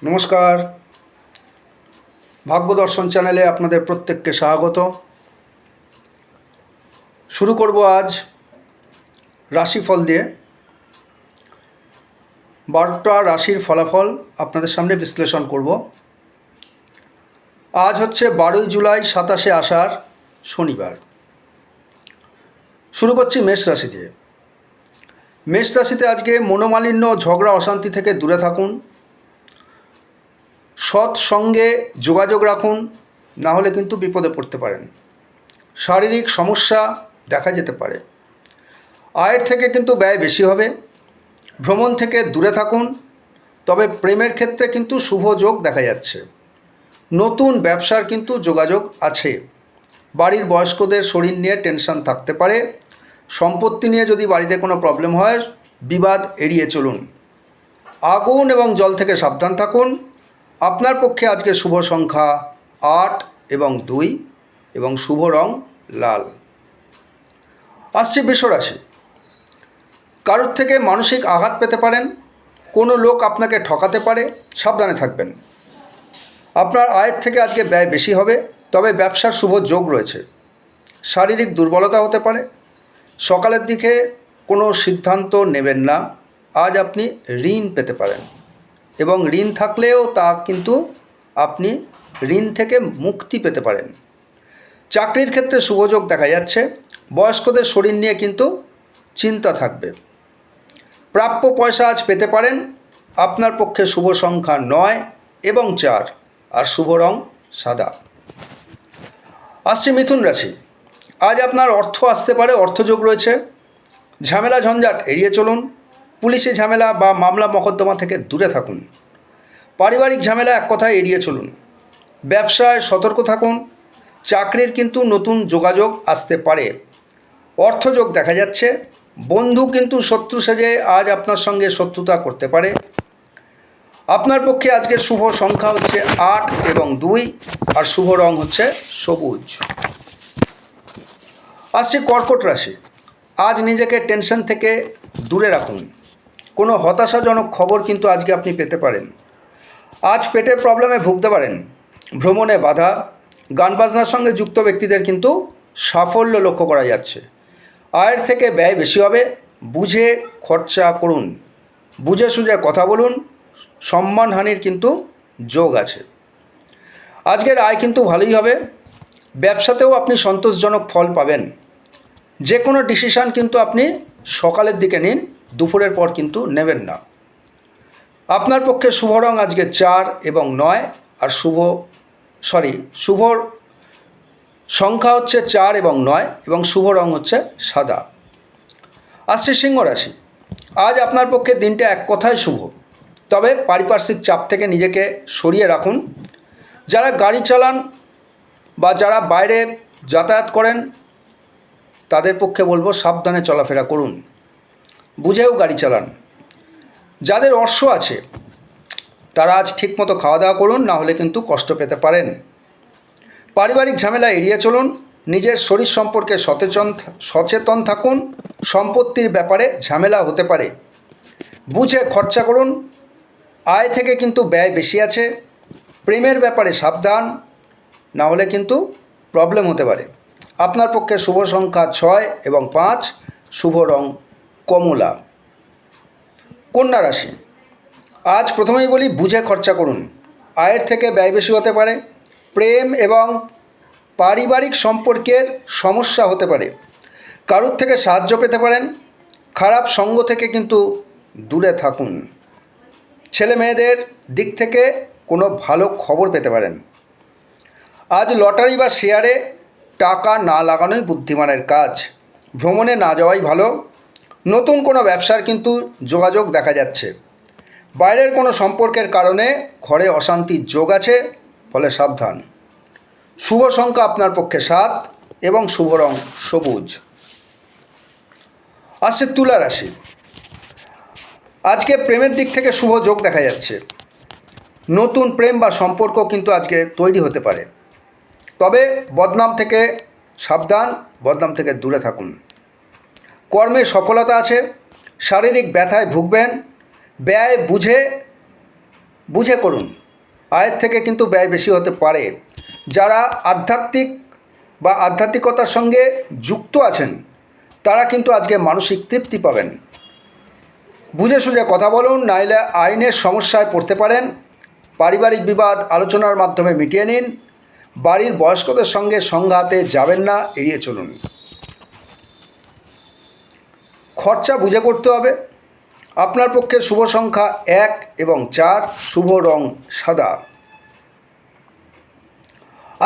নমস্কার। ভাগ্য দর্শন চ্যানেলে আপনাদের প্রত্যেককে স্বাগত। শুরু করব আজ রাশিফল দিয়ে। 12টা রাশির ফলাফল আপনাদের সামনে বিশ্লেষণ করব। আজ হচ্ছে 12ই জুলাই 27শে আষাঢ় শনিবার। শুরু করছি মেষ রাশি দিয়ে। মেষ রাশিতে আজকে মনোমালিন্য, ঝগড়া, অশান্তি থেকে দূরে থাকুন। সৎ সঙ্গে যোগাযোগ রাখুন, না হলে কিন্তু বিপদে পড়তে পারেন। শারীরিক সমস্যা দেখা যেতে পারে। আয়ের থেকে কিন্তু ব্যয় বেশি হবে। ভ্রমণ থেকে দূরে থাকুন। তবে প্রেমের ক্ষেত্রে কিন্তু শুভ যোগ দেখা যাচ্ছে। নতুন ব্যবসার কিন্তু যোগাযোগ আছে। বাড়ির বয়স্কদের শরীর নিয়ে টেনশন থাকতে পারে। সম্পত্তি নিয়ে যদি বাড়িতে কোনো প্রবলেম হয়, বিবাদ এড়িয়ে চলুন। আগুন এবং জল থেকে সাবধান থাকুন। আপনার পক্ষে আজকে শুভ সংখ্যা 8 এবং 2 এবং শুভ রং লাল। আসছে বৃষ রাশি। কারোর থেকে মানসিক আঘাত পেতে পারেন। কোনো লোক আপনাকে ঠকাতে পারে, সাবধানে থাকবেন। আপনার আয়ের থেকে আজকে ব্যয় বেশি হবে, তবে ব্যবসার শুভ যোগ রয়েছে। শারীরিক দুর্বলতা হতে পারে। সকালের দিকে কোনো সিদ্ধান্ত নেবেন না। আজ আপনি ঋণ পেতে পারেন এবং ঋণ থাকলেও তা কিন্তু আপনি ঋণ থেকে মুক্তি পেতে পারেন। চাকরির ক্ষেত্রে শুভযোগ দেখা যাচ্ছে। বয়স্কদের শরীর নিয়ে কিন্তু চিন্তা থাকবে। প্রাপ্য পয়সা আজ পেতে পারেন। আপনার পক্ষে শুভ সংখ্যা 9 এবং 4 আর শুভ রং সাদা। আসছে মিথুন রাশি। আজ আপনার অর্থ আসতে পারে, অর্থযোগ রয়েছে। ঝামেলা ঝঞ্ঝাট এড়িয়ে চলুন। পুলিশি ঝামেলা বা মামলা মকদ্দমা থেকে দূরে থাকুন। পারিবারিক ঝামেলা এক কথায় এড়িয়ে চলুন। ব্যবসায় সতর্ক থাকুন। চাকরির কিন্তু নতুন যোগাযোগ আসতে পারে। অর্থযোগ দেখা যাচ্ছে। বন্ধু কিন্তু শত্রু সেজে আজ আপনার সঙ্গে শত্রুতা করতে পারে। আপনার পক্ষে আজকে শুভ সংখ্যা হচ্ছে 8 এবং 2 আর শুভ রং হচ্ছে সবুজ। আসছে কর্কট রাশি। আজ নিজেকে টেনশন থেকে দূরে রাখুন। কোনো হতাশাজনক খবর কিন্তু আজকে আপনি পেতে পারেন। আজ পেটের প্রবলেমে ভুগতে পারেন। ভ্রমণে বাধা। গান বাজনার সঙ্গে যুক্ত ব্যক্তিদের কিন্তু সাফল্য লক্ষ্য করা যাচ্ছে। আয়ের থেকে ব্যয় বেশি হবে। বুঝে খরচা করুন। বুঝে সুঝে কথা বলুন। সম্মানহানির কিন্তু যোগ আছে। আজকের আয় কিন্তু ভালোই হবে। ব্যবসাতেও আপনি সন্তোষজনক ফল পাবেন। যে কোনো ডিসিশান কিন্তু আপনি সকালের দিকে নিন, দুপুরের পর কিন্তু নেবেন না। আপনার পক্ষে শুভ রং আজকে 4 এবং 9 আর শুভ সংখ্যা হচ্ছে 4 এবং 9 এবং শুভ রং হচ্ছে সাদা। আসছে সিংহ রাশি। আজ আপনার পক্ষে দিনটা এক কথায় শুভ, তবে পারিপার্শ্বিক চাপ থেকে নিজেকে সরিয়ে রাখুন। যারা গাড়ি চালান বা যারা বাইরে যাতায়াত করেন তাদের পক্ষে বলবো সাবধানে চলাফেরা করুন, বুঝেও গাড়ি চালান। যাদের অর্শ আছে তারা আজ ঠিকমতো খাওয়া দাওয়া করুন, না হলে কিন্তু কষ্ট পেতে পারেন। পারিবারিক ঝামেলা এড়িয়ে চলুন। নিজের শরীর সম্পর্কে সচেতন থাকুন। সম্পত্তির ব্যাপারে ঝামেলা হতে পারে। বুঝে খরচা করুন। আয় থেকে কিন্তু ব্যয় বেশি আছে। প্রেমের ব্যাপারে সাবধান, না হলে কিন্তু প্রবলেম হতে পারে। আপনার পক্ষে শুভ সংখ্যা 6 এবং 5, শুভ রং কমলা। কন্যা রাশি। আজ প্রথমেই বলি বুঝে খরচা করুন। আয়ের থেকে ব্যয় বেশি হতে পারে। প্রেম এবং পারিবারিক সম্পর্কের সমস্যা হতে পারে। কারোর থেকে সাহায্য পেতে পারেন। খারাপ সঙ্গ থেকে কিন্তু দূরে থাকুন। ছেলে মেয়েদের দিক থেকে কোনো ভালো খবর পেতে পারেন। আজ লটারি বা শেয়ারে টাকা না লাগানোই বুদ্ধিমানের কাজ। ভ্রমণে না যাওয়াই ভালো। নতুন কোনো ব্যবসার কিন্তু যোগাযোগ দেখা যাচ্ছে। বাইরের কোনো সম্পর্কের কারণে ঘরে অশান্তির যোগ আছে, ফলে সাবধান। শুভ সংখ্যা আপনার পক্ষে 7 এবং শুভ রং সবুজ। আসছে তুলা রাশি। আজকে প্রেমের দিক থেকে শুভ যোগ দেখা যাচ্ছে। নতুন প্রেম বা সম্পর্ক কিন্তু আজকে তৈরি হতে পারে। তবে বদনাম থেকে সাবধান, বদনাম থেকে দূরে থাকুন। কর্মে সফলতা আছে। শারীরিক ব্যথায় ভুগবেন। ব্যয় বুঝে বুঝে করুন, আয়ের থেকে কিন্তু ব্যয় বেশি হতে পারে। যারা আধ্যাত্মিকতার সঙ্গে যুক্ত আছেন তারা কিন্তু আজকে মানসিক তৃপ্তি পাবেন। বুঝে সুঝে কথা বলুন, নাইলে আইনের সমস্যায় পড়তে পারেন। পারিবারিক বিবাদ আলোচনার মাধ্যমে মিটিয়ে নিন। বাড়ির বয়স্কদের সঙ্গে সংঘাতে যাবেন না, এড়িয়ে চলুন। খরচা বুঝে করতে হবে। আপনার পক্ষে শুভ সংখ্যা 1 এবং 4, শুভ রং সাদা।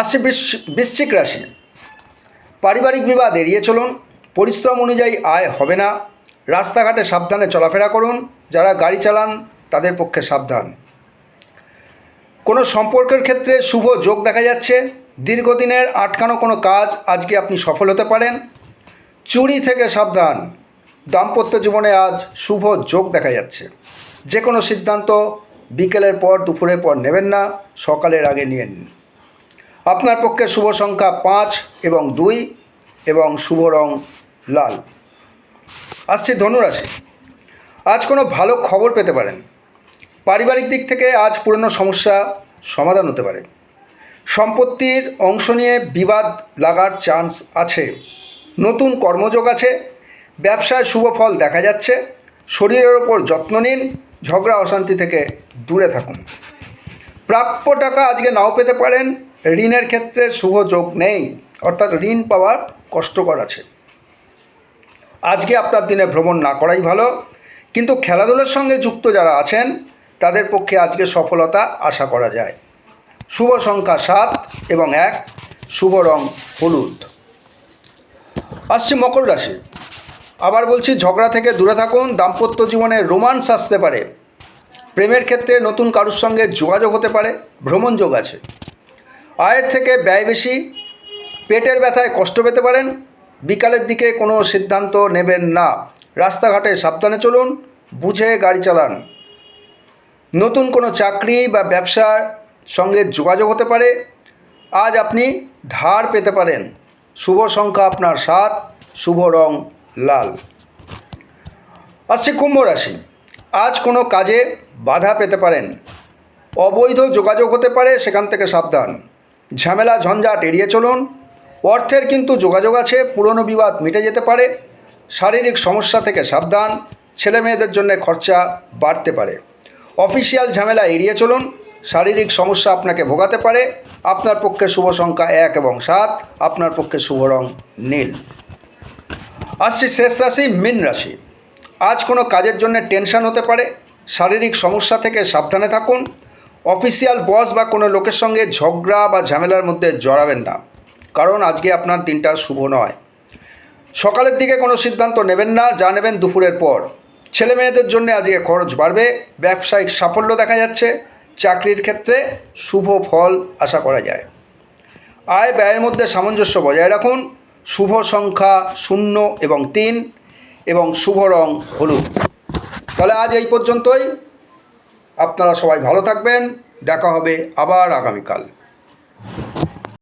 আসছে বৃশ্চিক রাশি। পারিবারিক বিবাদ এড়িয়ে চলুন। পরিশ্রম অনুযায়ী আয় হবে না। রাস্তাঘাটে সাবধানে চলাফেরা করুন। যারা গাড়ি চালান তাদের পক্ষে সাবধান। কোনো সম্পর্কের ক্ষেত্রে শুভ যোগ দেখা যাচ্ছে। দীর্ঘদিনের আটকানো কোনো কাজ আজকে আপনি সফল হতে পারেন। চুরি থেকে সাবধান। দাম্পত্য জীবনে আজ শুভ যোগ দেখা যাচ্ছে। যে কোনো সিদ্ধান্ত বিকেলের পর দুপুরের পর নেবেন না, সকালের আগে নিয়ে নিন। আপনার পক্ষে শুভ সংখ্যা 5 এবং 2 এবং শুভ রং লাল। আসছে ধনুরাশি। আজ কোনো ভালো খবর পেতে পারেন। পারিবারিক দিক থেকে আজ পুরনো সমস্যা সমাধান হতে পারে। সম্পত্তির অংশ নিয়ে বিবাদ লাগার চান্স আছে। নতুন কর্মযোগ আছে। ব্যবসায় শুভ ফল দেখা যাচ্ছে। শরীরের ওপর যত্ন নিন। ঝগড়া অশান্তি থেকে দূরে থাকুন। প্রাপ্য টাকা আজকে নাও পেতে পারেন। ঋণের ক্ষেত্রে শুভ যোগ নেই, অর্থাৎ ঋণ পাওয়ার কষ্টকর আছে। আজকে আপনার দিনে ভ্রমণ না করাই ভালো, কিন্তু খেলাধুলার সঙ্গে যুক্ত যারা আছেন তাদের পক্ষে আজকে সফলতা আশা করা যায়। শুভ সংখ্যা 7 এবং 1, শুভ রং হলুদ। আসছে মকর রাশি। আবার বলছি, ঝগড়া থেকে দূরে থাকুন। দাম্পত্য জীবনে রোমান্স আসতে পারে। প্রেমের ক্ষেত্রে নতুন কারুর সঙ্গে যোগাযোগ হতে পারে। ভ্রমণ যোগ আছে। আয়ের থেকে ব্যয় বেশি। পেটের ব্যথায় কষ্ট পেতে পারেন। বিকালের দিকে কোনো সিদ্ধান্ত নেবেন না। রাস্তাঘাটে সাবধানে চলুন। বুঝে গাড়ি চালান। নতুন কোনো চাকরি বা ব্যবসার সঙ্গে যোগাযোগ হতে পারে। আজ আপনি ধার পেতে পারেন। শুভ সংখ্যা আপনার 7, শুভ রং লাল। আসছে কুম্ভ রাশি। আজ কোনো কাজে বাধা পেতে পারেন। অবৈধ যোগাযোগ হতে পারে, সেখান থেকে সাবধান। ঝামেলা ঝঞ্ঝাট এড়িয়ে চলুন। অর্থের কিন্তু যোগাযোগ আছে। পুরনো বিবাদ মিটে যেতে পারে। শারীরিক সমস্যা থেকে সাবধান। ছেলে মেয়েদের জন্য খরচা বাড়তে পারে। অফিসিয়াল ঝামেলা এড়িয়ে চলুন। শারীরিক সমস্যা আপনাকে ভোগাতে পারে। আপনার পক্ষে শুভ সংখ্যা 1 এবং 7, আপনার পক্ষে শুভ রং নীল। আসছে শেষ রাশি, মীন রাশি। আজ কোনো কাজের জন্য টেনশন হতে পারে। শারীরিক সমস্যা থেকে সাবধানে থাকুন। অফিসিয়াল বস বা কোনো লোকের সঙ্গে ঝগড়া বা ঝামেলার মধ্যে জড়াবেন না, কারণ আজকে আপনার দিনটা শুভ নয়। সকালের দিকে কোনো সিদ্ধান্ত নেবেন না, যা নেবেন দুপুরের পর। ছেলে মেয়েদের জন্য আজকে খরচ বাড়বে। ব্যবসায়িক সাফল্য দেখা যাচ্ছে। চাকরির ক্ষেত্রে শুভ ফল আশা করা যায়। আয় ব্যয়ের মধ্যে সামঞ্জস্য বজায় রাখুন। শুভ সংখ্যা 0 এবং 3 এবং শুভ রং হলুদ। তাহলে আজ এই পর্যন্তই। আপনারা সবাই ভালো থাকবেন। দেখা হবে আবার আগামীকাল।